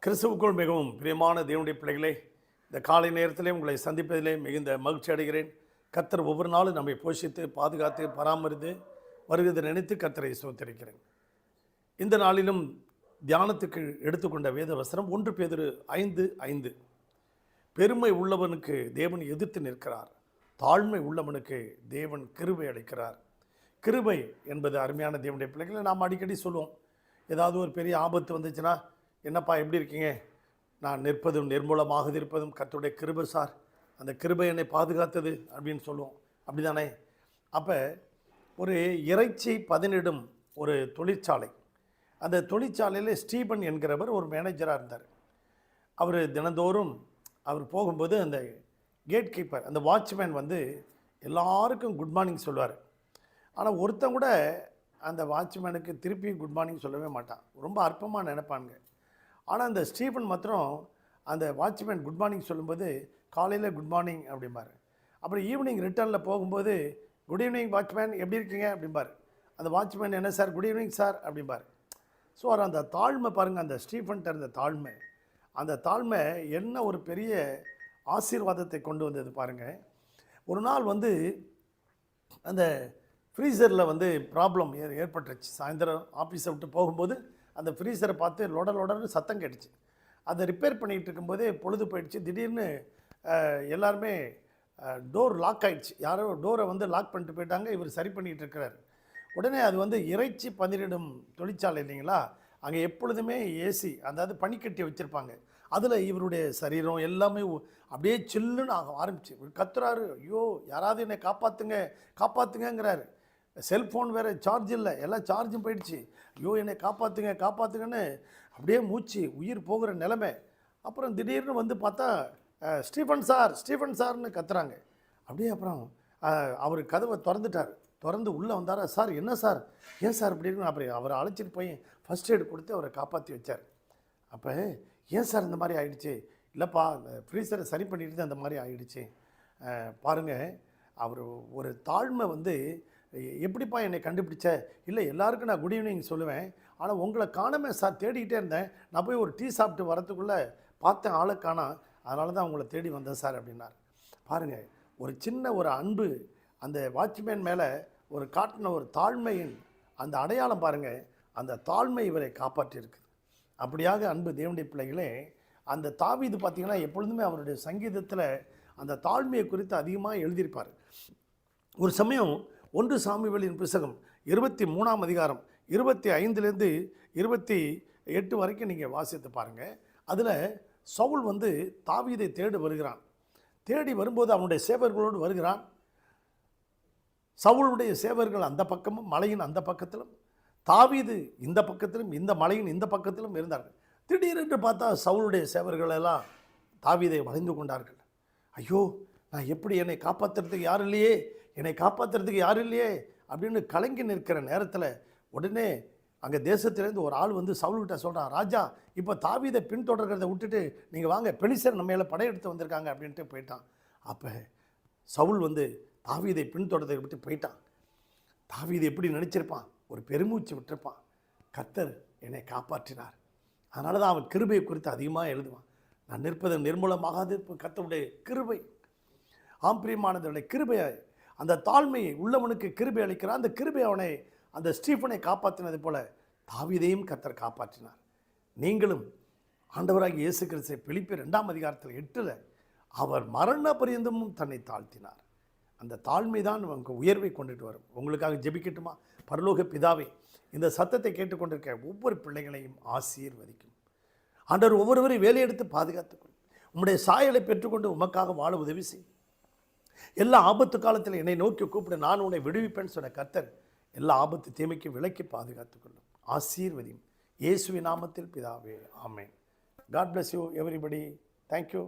கிறிஸ்துவுக்குள் மிகவும் பிரியமான தேவனுடைய பிள்ளைகளே, இந்த காலை நேரத்திலே உங்களை சந்திப்பதிலே மிகுந்த மகிழ்ச்சி அடைகிறேன். கர்த்தர் ஒவ்வொரு நாளும் நம்மை போஷித்து பாதுகாத்து பராமரித்து வருகிறதை நினைத்து கர்த்தரை ஸ்தோத்திரிக்கிறேன். இந்த நாளிலும் தியானத்துக்கு எடுத்துக்கொண்ட வேத வசனம் 1 பேதுரு 5:5. பெருமை உள்ளவனுக்கு தேவன் எதிர்த்து நிற்கிறார், தாழ்மை உள்ளவனுக்கு தேவன் கிருபை அளிக்கிறார். கிருபை என்பது அருமையான தேவனுடைய பிள்ளைகளை நாம் அடிக்கடி சொல்லுவோம். ஏதாவது ஒரு பெரிய ஆபத்து வந்துச்சுன்னா, என்னப்பா எப்படி இருக்கீங்க? நான் நிற்பதும் நிர்மூலமாக இருப்பதும் கர்த்தருடைய கிருபை சார், அந்த கிருபை என்னை பாதுகாத்தது அப்படின்னு சொல்லுவோம். அப்படி தானே? அப்போ ஒரு இறைச்சி பதனிடும் ஒரு தொழிற்சாலை, அந்த தொழிற்சாலையில் ஸ்டீபன் என்கிறவர் ஒரு மேனேஜராக இருந்தார். அவர் தினந்தோறும் அவர் போகும்போது அந்த கேட் கீப்பர், அந்த வாட்ச்மேன் வந்து எல்லாருக்கும் குட் மார்னிங் சொல்லுவார். ஆனால் ஒருத்தன் கூட அந்த வாட்ச்மேனுக்கு திருப்பி குட் மார்னிங் சொல்லவே மாட்டான், ரொம்ப அற்பமாக நினைப்பானுங்க. ஆனால் அந்த ஸ்டீஃபன் மாத்திரம் அந்த வாட்ச்மேன் குட் மார்னிங் சொல்லும்போது காலையில் குட் மார்னிங் அப்படிம்பார். அப்புறம் ஈவினிங் ரிட்டர்னில் போகும்போது குட் ஈவினிங் வாட்ச்மேன், எப்படி இருக்கீங்க அப்படிம்பார். அந்த வாட்ச்மேன் என்ன சார், குட் ஈவினிங் சார் அப்படிம்பார். ஸோ அந்த தாழ்மை பாருங்கள், அந்த ஸ்டீஃபன்ட்ட இருந்த தாழ்மை, அந்த தாழ்மை என்ன ஒரு பெரிய ஆசீர்வாதத்தை கொண்டு வந்தது பாருங்கள். ஒரு நாள் வந்து அந்த ஃப்ரீசரில் வந்து ப்ராப்ளம் ஏற்பட்டுருச்சு. சாயந்தரம் ஆஃபீஸை விட்டு போகும்போது அந்த ஃப்ரீசரை பார்த்து லொடன்னு சத்தம் கேட்டுச்சு. அதை ரிப்பேர் பண்ணிகிட்டு இருக்கும்போதே பொழுது போயிடுச்சு. திடீர்னு எல்லாருமே டோர் லாக் ஆகிடுச்சு. யாரோ டோரை வந்து லாக் பண்ணிட்டு போயிட்டாங்க. இவர் சரி பண்ணிகிட்டு இருக்கிறார். உடனே அது வந்து இறைச்சி பதனிடும் தொழிற்சாலை இல்லைங்களா, அங்கே எப்பொழுதுமே ஏசி, அதாவது பனிக்கட்டி வச்சுருப்பாங்க. அதில் இவருடைய சரீரம் எல்லாமே அப்படியே சில்லுன்னு ஆரம்பிச்சு. கத்துறாரு, ஐயோ யாராவது என்னை காப்பாற்றுங்க காப்பாற்றுங்கிறாரு. செல்ஃபோன் வேறு சார்ஜ் இல்லை, எல்லாம் சார்ஜும் போயிடுச்சு. ஐயோ என்னை காப்பாற்றுங்கன்னு அப்படியே மூச்சு உயிர் போகிற நிலைமை. அப்புறம் திடீர்னு வந்து பார்த்தா ஸ்டீஃபன் சார்னு கத்துறாங்க. அப்படியே அப்புறம் அவர் கதவை திறந்து உள்ளே வந்தார். சார் என்ன சார், ஏன் சார் இப்படி இருக்குன்னு அப்புறம் அவரை அழைச்சிட்டு போய் ஃபஸ்ட் எய்டு கொடுத்து அவரை காப்பாற்றி வச்சார். அப்போ ஏன் சார் இந்த மாதிரி ஆகிடுச்சு? இல்லைப்பா, அந்த ஃப்ரீசரை சரி பண்ணிட்டு அந்த மாதிரி ஆகிடுச்சு. பாருங்கள், அவர் ஒரு தாழ்மை வந்து, எப்படிப்பா என்னை கண்டுபிடிச்ச? இல்லை எல்லாருக்கும் நான் குட் ஈவினிங் சொல்லுவேன், ஆனால் உங்களை காணாமே சார், தேடிக்கிட்டே இருந்தேன். நான் போய் ஒரு டீ சாப்பிட்டு வரத்துக்குள்ளே பார்த்தேன் ஆளை காணா, அதனால தான் உங்களை தேடி வந்தேன் சார் அப்படின்னார். பாருங்கள், ஒரு சின்ன ஒரு அன்பு அந்த வாட்ச்மேன் மேலே ஒரு காட்டின ஒரு தாழ்மையின் அந்த அடையாளம் பாருங்கள், அந்த தாழ்மை இவரை காப்பாற்றியிருக்கு. அப்படியாக அன்பு தேவனுடைய பிள்ளைகளே, அந்த தாவீது பார்த்திங்கன்னா எப்பொழுதுமே அவருடைய சங்கீதத்தில் அந்த தாழ்மையை குறித்து அதிகமாக எழுதியிருப்பார். ஒரு சமயம் 1 சாமுவேலின் புத்தகம் 23ஆம் அதிகாரம் 25லேருந்து 28 வரைக்கும் நீங்கள் வாசித்து பாருங்கள். அதில் சவுல் வந்து தாவீதை தேடி வருகிறான். தேடி வரும்போது அவனுடைய சேவர்களோடு வருகிறான். சவுளுடைய சேவர்கள் அந்த பக்கமும் மலையின் அந்த பக்கத்திலும், தாவீது இந்த பக்கத்திலும், இந்த மலையின் இந்த பக்கத்திலும் இருந்தார்கள். திடீரென்று பார்த்தா சவுளுடைய சேவர்கள் எல்லாம் தாவீதை வளைந்து கொண்டார்கள். ஐயோ, நான் எப்படி, என்னை காப்பாற்றுறதுக்கு யாரும் இல்லையே அப்படின்னு கலங்கி நிற்கிற நேரத்தில் உடனே அங்கே தேசத்திலேருந்து ஒரு ஆள் வந்து சவுல்கிட்ட சொல்கிறான், ராஜா இப்போ தாவீதை பின்தொடர்கிறத விட்டுட்டு நீங்கள் வாங்க, பெலிஸ்தர் நம்ம மேலே படையெடுத்து வந்திருக்காங்க அப்படின்ட்டு போயிட்டான். அப்போ சவுல் வந்து தாவீதை பின்தொடர்றதை விட்டு போயிட்டான். தாவீது எப்படி நினச்சிருப்பான்? ஒரு பெருமூச்சு விட்டுருப்பான். கர்த்தர் என்னை காப்பாற்றினார், அதனால தான் அவன் கிருபையை குறித்து அதிகமாக எழுதுவான். நான் நிற்பது நிர்மூலமாகாது கர்த்தருடைய கிருபை. பிரியமானவருடைய கிருபையை, அந்த தாழ்மையை உள்ளவனுக்கு கிருபை அளிக்கிறான். அந்த கிருபை அவனை, அந்த ஸ்டீஃபனை காப்பாற்றினது போல தாவீதையும் கர்த்தர் காப்பாற்றினார். நீங்களும் ஆண்டவராகிய இயேசு கிறிஸ்து பிலிப்பியர் 2ஆம் அதிகாரத்தில் 8 அவர் மரண பரியந்தமும் தன்னை தாழ்த்தினார். அந்த தாழ்மை தான் உங்களுக்கு உயர்வை கொண்டுட்டு வரும். உங்களுக்காக ஜெபிக்கட்டுமா? பரலோக பிதாவே, இந்த சத்தத்தை கேட்டுக்கொண்டிருக்க ஒவ்வொரு பிள்ளைகளையும் ஆசீர்வதிக்கும். ஆண்டவர் ஒவ்வொருவரையும் வேலையெடுத்து பாதுகாத்துக்கொள்ளும். உம்முடைய சாயலை பெற்றுக்கொண்டு உமக்காக வாழ உதவி செய்யும். எல்லா ஆபத்து காலத்தில் என்னை நோக்கி கூப்பிடு, நான் உன்னை விடுவிப்பேன்னு சொன்ன கர்த்தர் எல்லா ஆபத்து தீமைக்கு விலக்கி பாதுகாத்துக்கொள்ளும். ஆசீர்வதியும். இயேசுவின் நாமத்தில் பிதாவே, ஆமென். God bless you everybody. Thank you.